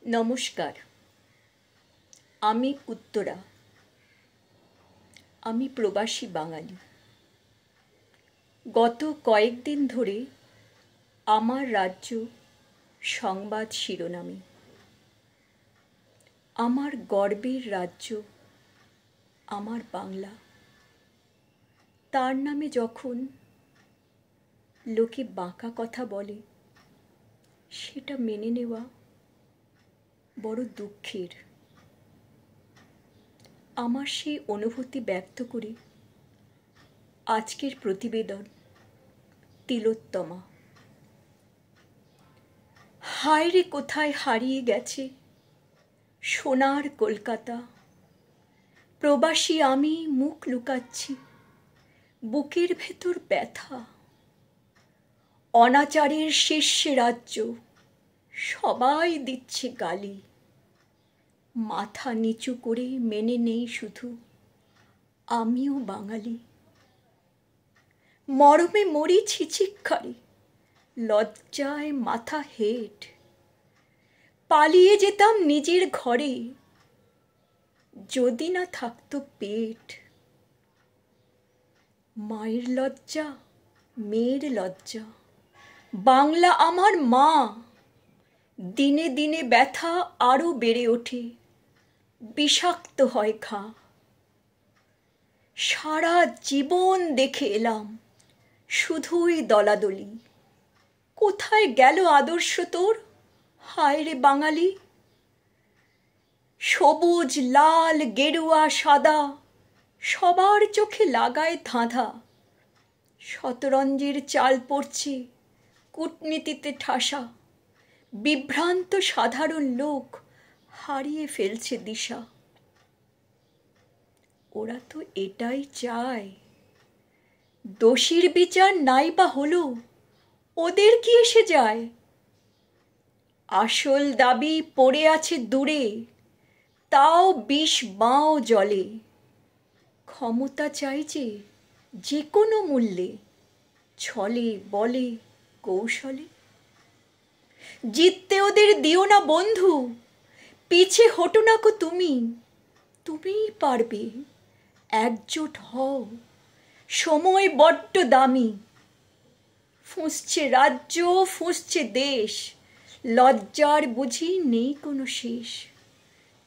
নমস্কার। আমি উত্তরা। আমি প্রবাসী বাঙালি। গত কয়েকদিন ধরে আমার রাজ্য সংবাদ শিরোনামে। আমার গর্বের রাজ্য, আমার বাংলা, তার নামে যখন লোকে বাঁকা কথা বলে, সেটা মেনে নেওয়া বড় দুঃখের। আমার সেই অনুভূতি ব্যক্ত করে আজকের প্রতিবেদন তিলোত্তমা। হায় রে, কোথায় হারিয়ে গেছে সোনার কলকাতা। প্রবাসী আমি মুখ লুকাচ্ছি, বুকের ভেতর ব্যথা। অনাচারের শীর্ষে রাজ্য, সবাই দিচ্ছে গালি। মাথা নিচু করে মেনে নেই শুধু আমিও বাঙালি। মরমে মরি ছিছিক্ষারে, লজ্জায় মাথা হেট। পালিয়ে যেতাম নিজের ঘরে, যদি না থাকতো পেট। মায়ের লজ্জা, মেয়ের লজ্জা, বাংলা আমার মা। দিনে দিনে ব্যথা আরো বেড়ে ওঠে, বিষাক্ত হয় ঘা। সারা জীবন দেখে এলাম শুধুই দলাদলি। কোথায় গেল আদর্শ তোর, হায় রে বাঙালি। সবুজ লাল গেরুয়া সাদা, সবার চোখে লাগায় ধাঁধা। শতরঞ্জের চাল পড়ছে, কূটনীতিতে ঠাসা। বিভ্রান্ত সাধারণ লোক হারিয়ে ফেলছে দিশা। ওরা তো এটাই চায়, দোষীর বিচার নাই বা হলো, ওদের কি এসে যায়। আসল দাবি পড়ে আছে দূরে, তাও বিষ বাঁও জলে। ক্ষমতা চাইছে যে কোনো মূল্যে, ছলে বলে কৌশলে। জিততে ওদের দিও না বন্ধু, পিছে হটো না কো তুমি। তুমিই পারবে, একজোট হও, সময় বড্ড দামি। ফুঁসছে রাজ্য, ফুঁসছে দেশ, লজ্জার বুঝি নেই কোনো শেষ।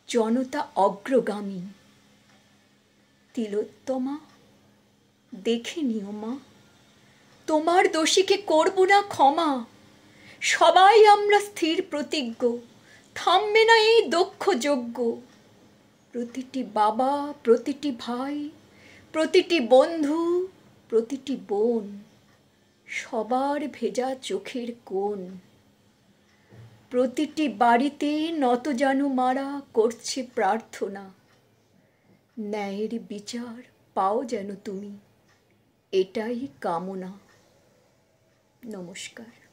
জনতা অগ্রগামী। তিলোত্তমা, দেখে নিও মা, তোমার দোষীকে করব না ক্ষমা। সবাই আমরা স্থির প্রতিজ্ঞ, থামবে না এই দক্ষ যজ্ঞ। প্রতিটি বাবা, প্রতিটি ভাই, প্রতিটি বন্ধু, প্রতিটি বোন, সবার ভেজা চোখের কোণ। প্রতিটি বাড়িতে নতজানু মারা করছে প্রার্থনা। ন্যায়ের বিচার পাও যেন তুমি, এটাই কামনা। নমস্কার।